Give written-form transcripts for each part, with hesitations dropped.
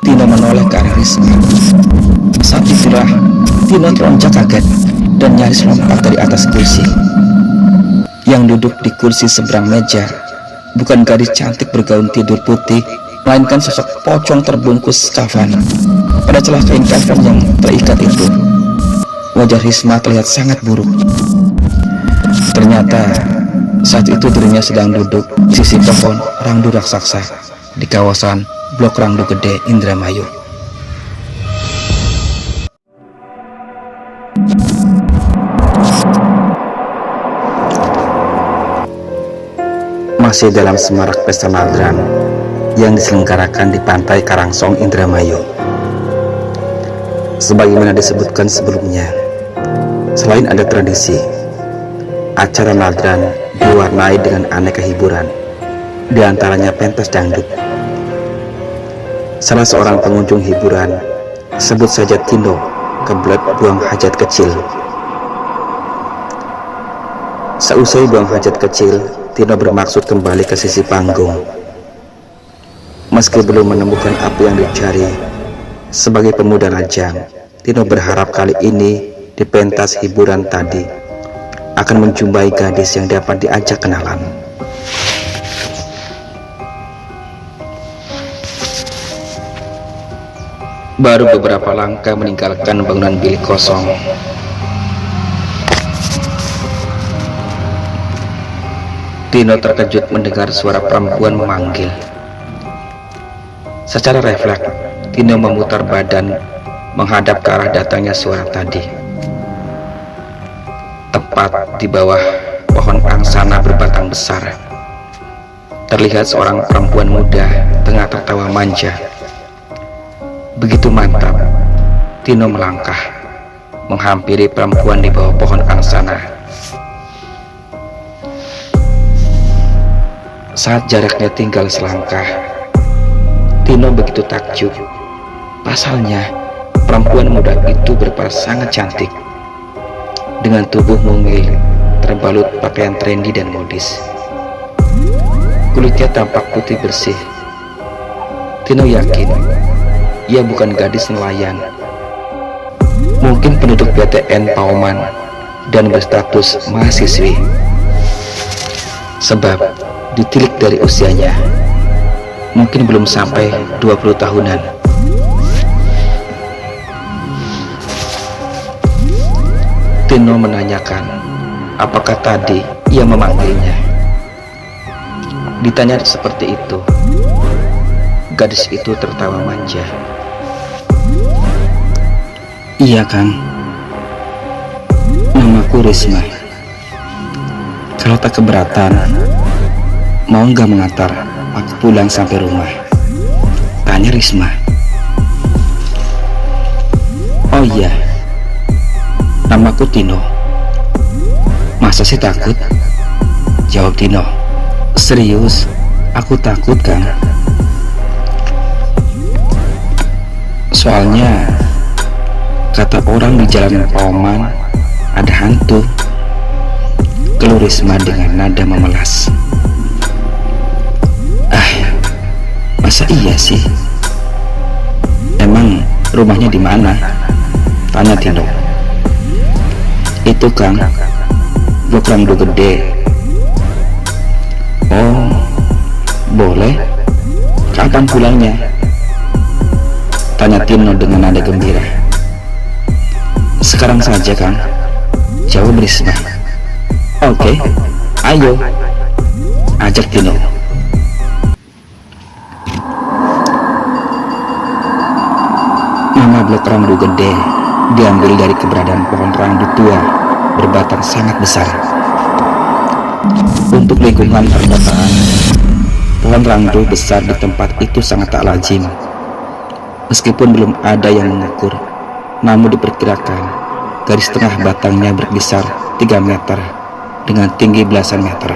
Tino menoleh ke arah Risma. Saat itulah Tino teronjak kaget dan nyaris lompat dari atas kursi. Yang duduk di kursi seberang meja bukan gadis cantik bergaun tidur putih, melainkan sosok pocong terbungkus kafan. Pada celah kain kafan yang terikat itu, wajah Risma terlihat sangat buruk. Ternyata saat itu dirinya sedang duduk di sisi pohon rangdu raksasa di kawasan Blok Rangdu Gede, Indramayu. Masih dalam semarak pesta Nadran yang diselenggarakan di pantai Karangsong, Indramayu. Sebagaimana disebutkan sebelumnya, selain ada tradisi, acara Nadran diwarnai dengan aneka hiburan, diantaranya pentas dangdut. Salah seorang pengunjung hiburan, sebut saja Tino, kebelet buang hajat kecil. Seusai buang hajat kecil, Tino bermaksud kembali ke sisi panggung. Meski belum menemukan apa yang dicari, sebagai pemuda lajang, Tino berharap kali ini di pentas hiburan tadi akan menjumpai gadis yang dapat diajak kenalan. Baru beberapa langkah meninggalkan bangunan bilik kosong, Tino terkejut mendengar suara perempuan memanggil. Secara refleks, Tino memutar badan menghadap ke arah datangnya suara tadi. Tepat di bawah pohon angsana berbatang besar, terlihat seorang perempuan muda tengah tertawa manja. Begitu mantap, Tino melangkah menghampiri perempuan di bawah pohon angsana. Saat jaraknya tinggal selangkah, Tino begitu takjub. Pasalnya, perempuan muda itu berparas sangat cantik, dengan tubuh mungil terbalut pakaian trendy dan modis. Kulitnya tampak putih bersih. Tino yakin ia bukan gadis nelayan, mungkin penduduk PTN Pauman dan berstatus mahasiswi, sebab ditilik dari usianya mungkin belum sampai 20 tahunan. Tino menanyakan apakah tadi ia memanggilnya. Ditanya seperti itu, gadis itu tertawa manja. Iya Kang, namaku Risma. Kalau tak keberatan, mau nggak mengantar aku pulang sampai rumah? Tanya Risma. Oh iya, namaku Tino. Masa sih takut? Jawab Tino. Serius, aku takut Kang. Soalnya kata orang di jalan Pauman ada hantu, keluh Risma dengan nada memelas. Masa iya sih? Emang rumahnya di mana? Tanya Tino. Itu Kang, Blok Rangdu Gede. Oh, boleh. Kapan pulangnya? Tanya Tino dengan nada gembira. Sekarang saja Kang, jawab Risma. Oke, ayo, ajak Tino. Nama Blok Rangdu Gede diambil dari keberadaan pohon rangdu tua berbatang sangat besar. Untuk lingkungan perkotaan, pohon rangdu besar di tempat itu sangat tak lazim. Meskipun belum ada yang mengukur, namun diperkirakan garis tengah batangnya berkisar 3 meter dengan tinggi belasan meter.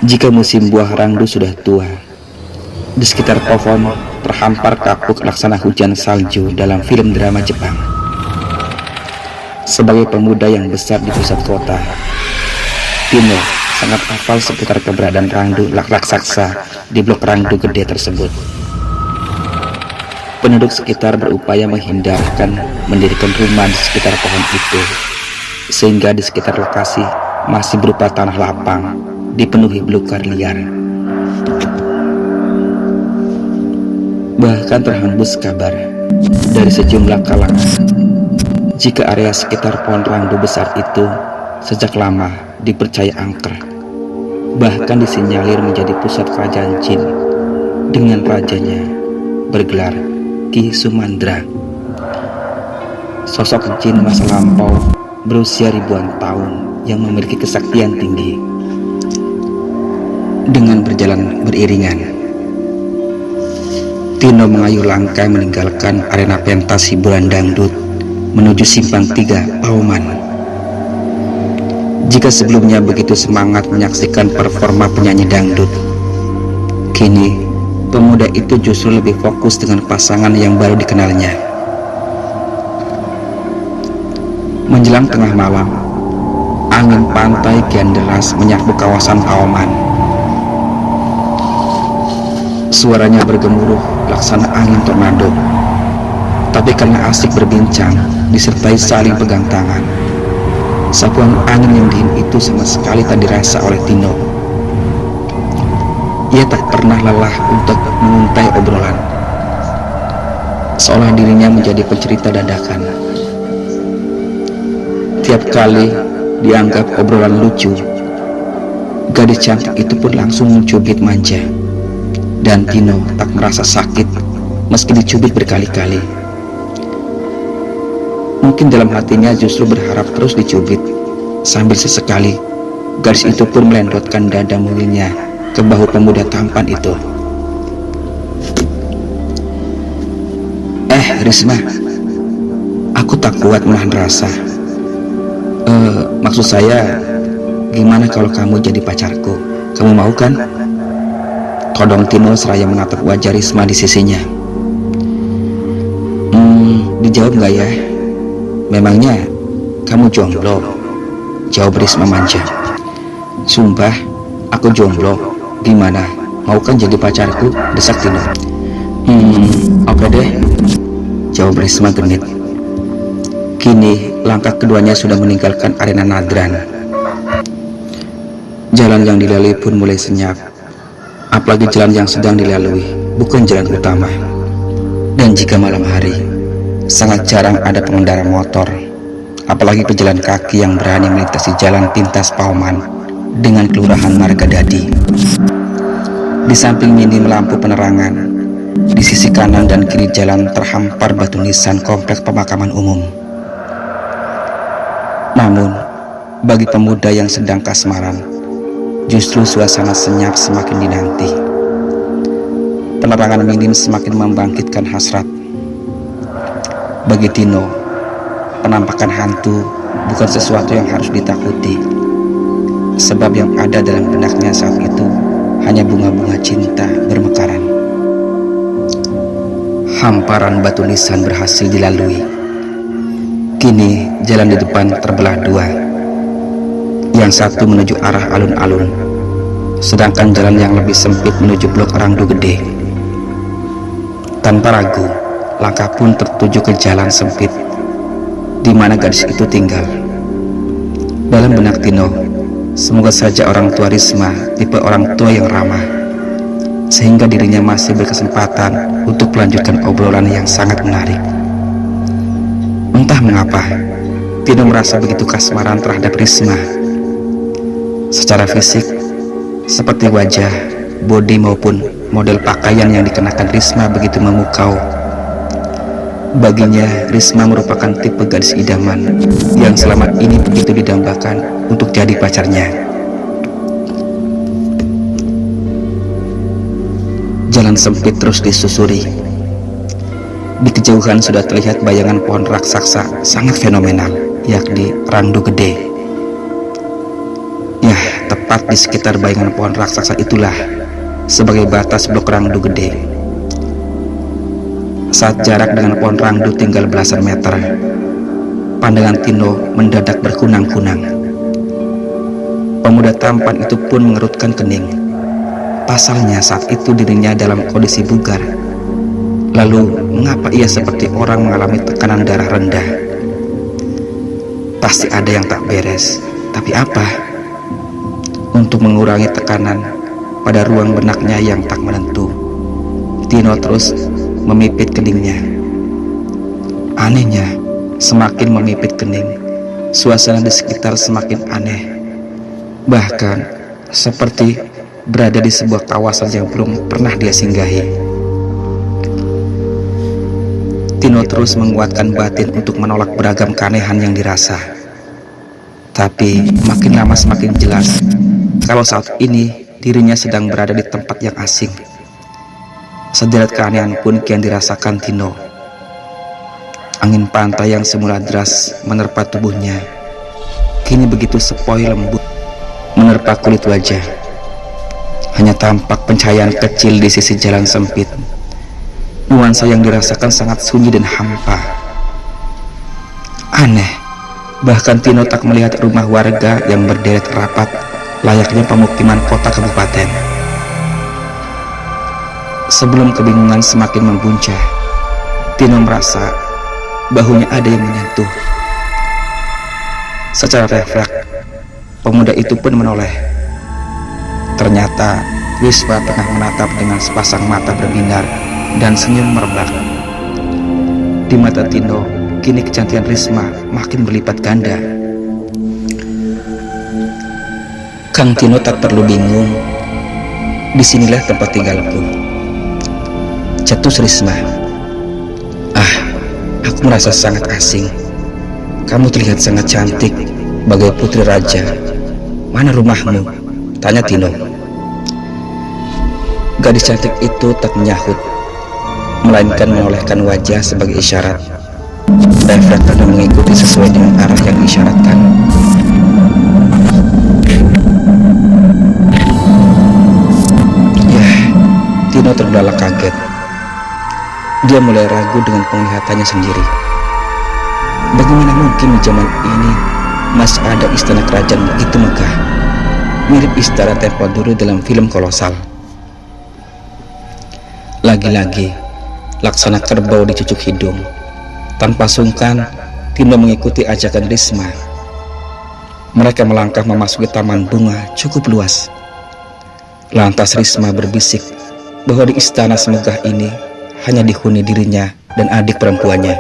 Jika musim buah rangdu sudah tua, di sekitar pohon terhampar kapuk laksana hujan salju dalam film drama Jepang. Sebagai pemuda yang besar di pusat kota, Tino sangat hafal seputar keberadaan rangdu raksasa di Blok Rangdu Gede tersebut. Penduduk sekitar berupaya menghindarkan mendirikan rumah di sekitar pohon itu, sehingga di sekitar lokasi masih berupa tanah lapang dipenuhi belukar liar. Bahkan terhembus kabar dari sejumlah kalangan jika area sekitar pohon rangdu besar itu sejak lama dipercaya angker, bahkan disinyalir menjadi pusat kerajaan jin dengan rajanya bergelar Ki Sumandra, sosok jin masa lampau berusia ribuan tahun yang memiliki kesaktian tinggi. Dengan berjalan beriringan, Tino mengayuh langkah meninggalkan arena pentas hiburan dangdut menuju simpang 3 Pauman. Jika sebelumnya begitu semangat menyaksikan performa penyanyi dangdut, kini pemuda itu justru lebih fokus dengan pasangan yang baru dikenalnya. Menjelang tengah malam, angin pantai kian deras menyapu kawasan Pauman. Suaranya bergemuruh laksana angin tornado. Tapi karena asik berbincang disertai saling pegang tangan, sapuan angin yang dingin itu sama sekali tak dirasa oleh Tino. Ia tak pernah lelah untuk menguntai obrolan, seolah dirinya menjadi pencerita dadakan. Tiap kali dianggap obrolan lucu, gadis cantik itu pun langsung mencubit manja, dan Tino tak merasa sakit meski dicubit berkali-kali. Mungkin dalam hatinya justru berharap terus dicubit, sambil sesekali gadis itu pun melendotkan dada mulutnya ke bahu pemuda tampan itu. Risma, aku tak kuat menahan rasa. Maksud saya, gimana kalau kamu jadi pacarku? Kamu mau kan? Todong Tino seraya menatap wajah Risma di sisinya. Dijawab nggak ya? Memangnya kamu jomblo? Jawab Risma manja. Sumpah, aku jomblo. Gimana? Mau kan jadi pacarku? Desak Tino. Oke deh, jawab Risma genit. Kini langkah keduanya sudah meninggalkan arena Nadran. Jalan yang dilalui pun mulai senyap, apalagi jalan yang sedang dilalui bukan jalan utama. Dan jika malam hari, sangat jarang ada pengendara motor, apalagi pejalan kaki yang berani melintasi jalan pintas Pauman dengan kelurahan Margadadi. Di samping minim lampu penerangan, di sisi kanan dan kiri jalan terhampar batu nisan kompleks pemakaman umum. Namun, bagi pemuda yang sedang kasmaran, justru suasana senyap semakin dinanti. Penerangan minim semakin membangkitkan hasrat. Bagi Tino, penampakan hantu bukan sesuatu yang harus ditakuti, sebab yang ada dalam benaknya saat itu hanya bunga-bunga cinta bermekaran. Hamparan batu nisan berhasil dilalui. Kini jalan di depan terbelah dua. Yang satu menuju arah alun-alun, sedangkan jalan yang lebih sempit menuju blok Rangdu Gede. Tanpa ragu, langkah pun tertuju ke jalan sempit di mana gadis itu tinggal. Dalam benak Tino, semoga saja orang tua Risma tipe orang tua yang ramah, sehingga dirinya masih berkesempatan untuk melanjutkan obrolan yang sangat menarik. Entah mengapa, Tino merasa begitu kasmaran terhadap Risma. Secara fisik, seperti wajah, bodi maupun model pakaian yang dikenakan Risma begitu memukau. Baginya, Risma merupakan tipe gadis idaman yang selama ini begitu didambakan untuk jadi pacarnya. Jalan sempit terus disusuri. Di kejauhan sudah terlihat bayangan pohon raksasa sangat fenomenal, yakni Rangdu Gede. Ya, tepat di sekitar bayangan pohon raksasa itulah sebagai batas blok Rangdu Gede. Saat jarak dengan pohon rangdu tinggal belasan meter, pandangan Tino mendadak berkunang-kunang. Pemuda tampan itu pun mengerutkan kening. Pasalnya saat itu dirinya dalam kondisi bugar, Lalu, mengapa ia seperti orang mengalami tekanan darah rendah? Pasti ada yang tak beres, tapi apa? Untuk mengurangi tekanan pada ruang benaknya yang tak menentu, Tino terus memipit keningnya. Anehnya, semakin memipit kening, suasana di sekitar semakin aneh. Bahkan, seperti berada di sebuah kawasan yang belum pernah dia singgahi. Tino terus menguatkan batin untuk menolak beragam keanehan yang dirasa. Tapi makin lama semakin jelas kalau saat ini dirinya sedang berada di tempat yang asing. Sederet keanehan pun kian dirasakan Tino. Angin pantai yang semula deras menerpa tubuhnya, kini begitu sepoi lembut menerpa kulit wajah. Hanya tampak pencahayaan kecil di sisi jalan sempit. Nuansa yang dirasakan sangat sunyi dan hampa. Aneh, bahkan Tino tak melihat rumah warga yang berderet rapat layaknya pemukiman kota kabupaten. Sebelum kebingungan semakin membuncah, Tino merasa bahunya ada yang menyentuh. Secara refleks, pemuda itu pun menoleh. Ternyata Wiswa tengah menatap dengan sepasang mata berbinar dan senyum merebak. Di mata Tino, kini kecantikan Risma makin berlipat ganda. Kang Tino tak perlu bingung. Disinilah tempat tinggalku. Cetus Risma. Aku merasa sangat asing. Kamu terlihat sangat cantik, bagai putri raja. Mana rumahmu? Tanya Tino. Gadis cantik itu tak menyahut, melainkan menolehkan wajah sebagai isyarat. Refleks dan mengikuti sesuai dengan arah yang diisyaratkan. Tino terbelalak kaget. Dia mulai ragu dengan penglihatannya sendiri. Bagaimana mungkin di zaman ini masih ada istana kerajaan begitu megah, mirip istana Tempo Duru dalam film kolosal. Lagi-lagi, laksana kerbau dicucuk hidung. Tanpa sungkan, Tino mengikuti ajakan Risma. Mereka melangkah memasuki taman bunga cukup luas. Lantas Risma berbisik bahwa di istana semegah ini hanya dihuni dirinya dan adik perempuannya.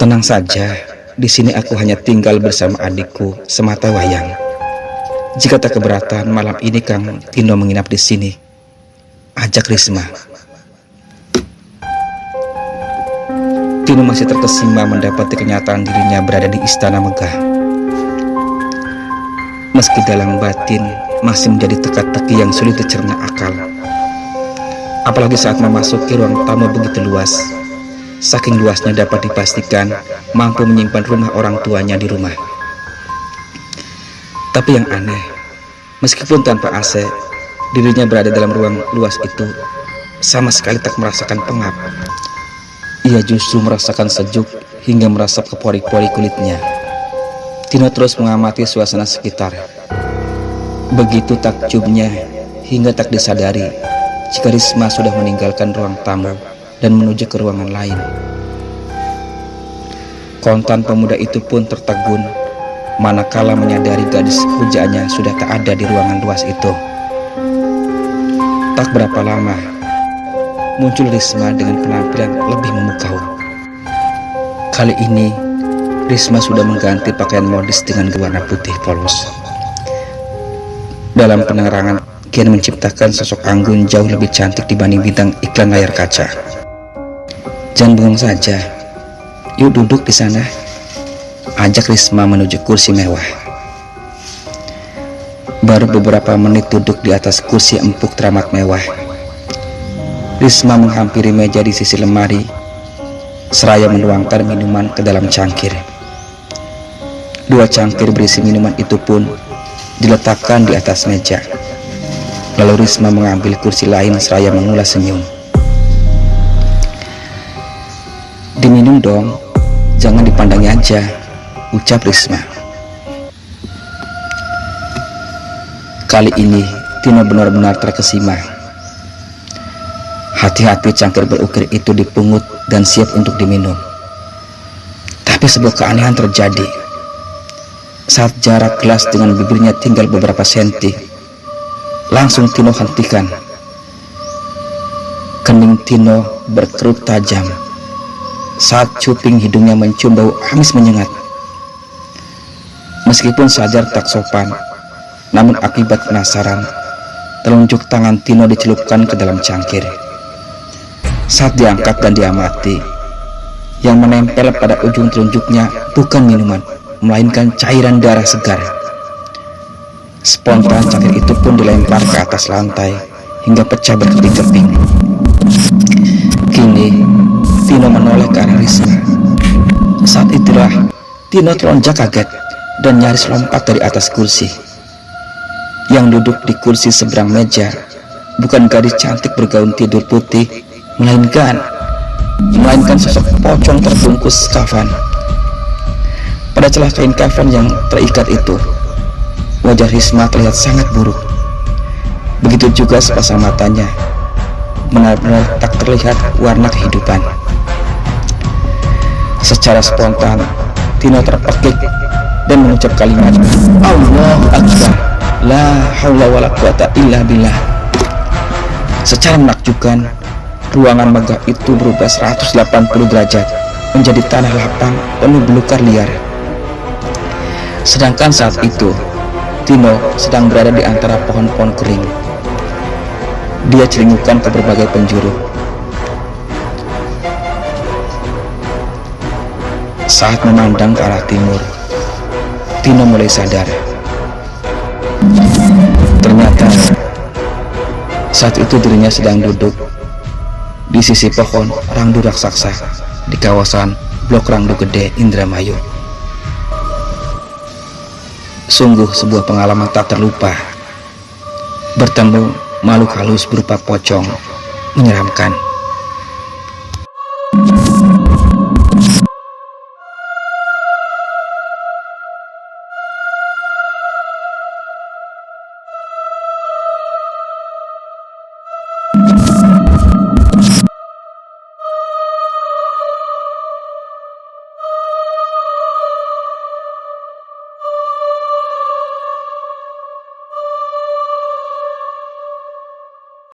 Tenang saja, di sini aku hanya tinggal bersama adikku semata wayang. Jika tak keberatan, malam ini Kang Tino menginap di sini, ajak Risma. Tino masih terkesima mendapati kenyataan dirinya berada di istana megah. Meski dalam batin masih menjadi teka-teki yang sulit dicerna akal. Apalagi saat memasuki ruang tamu begitu luas. Saking luasnya dapat dipastikan mampu menyimpan rumah orang tuanya di rumah. Tapi yang aneh, meskipun tanpa AC, dirinya berada dalam ruang luas itu sama sekali tak merasakan pengap. Ia justru merasakan sejuk hingga merasap ke pori-pori kulitnya. Tino terus mengamati suasana sekitar. Begitu takjubnya hingga tak disadari jika Risma sudah meninggalkan ruang tamu dan menuju ke ruangan lain. Kontan pemuda itu pun tertegun manakala menyadari gadis pujaannya sudah tak ada di ruangan luas itu. Tak berapa lama, muncul Risma dengan penampilan lebih memukau. Kali ini, Risma sudah mengganti pakaian modis dengan warna putih polos. Dalam penerangan, kian menciptakan sosok anggun jauh lebih cantik dibanding bintang iklan layar kaca. Jangan bengong saja, yuk duduk di sana. Ajak Risma menuju kursi mewah. Baru beberapa menit duduk di atas kursi empuk teramat mewah, Risma menghampiri meja di sisi lemari, seraya menuangkan minuman ke dalam cangkir. 2 cangkir berisi minuman itu pun diletakkan di atas meja. Lalu Risma mengambil kursi lain seraya mengulas senyum. Diminum dong, jangan dipandangi aja, ucap Risma. Kali ini Tino benar-benar terkesima. Hati-hati cangkir berukir itu dipungut dan siap untuk diminum. Tapi sebuah keanehan terjadi. Saat jarak gelas dengan bibirnya tinggal beberapa senti, langsung Tino hentikan. Kening Tino berkerut tajam saat cuping hidungnya mencium bau amis menyengat. Meskipun sadar tak sopan, namun akibat penasaran, telunjuk tangan Tino dicelupkan ke dalam cangkir. Saat diangkat dan diamati, yang menempel pada ujung telunjuknya bukan minuman, melainkan cairan darah segar. Spontan cangkir itu pun dilempar ke atas lantai hingga pecah berkeping-keping. Kini Tino menoleh ke arah Risma. Saat itulah Tino terlonjak kaget dan nyaris lompat dari atas kursi. Yang duduk di kursi seberang meja bukan gadis cantik bergaun tidur putih, melainkan sosok pocong terbungkus kafan. Pada celah kain kafan yang terikat itu, wajah Risma terlihat sangat buruk. Begitu juga sepasang matanya, benar-benar tak terlihat warna kehidupan. Secara spontan, Tino terpekik dan mengucap kalimat Allahu Akbar, la haula wala quwata illa billah. Secara menakjubkan, ruangan megah itu berubah 180 derajat menjadi tanah lapang penuh belukar liar. Sedangkan saat itu Tino sedang berada di antara pohon-pohon kering. Dia celingukan ke berbagai penjuru. Saat memandang ke arah timur, Tino mulai sadar. Ternyata saat itu dirinya sedang duduk di sisi pohon rangdu raksasa di kawasan Blok Rangdu Gede, Indramayu. Sungguh sebuah pengalaman tak terlupa. Bertemu makhluk halus berupa pocong menyeramkan.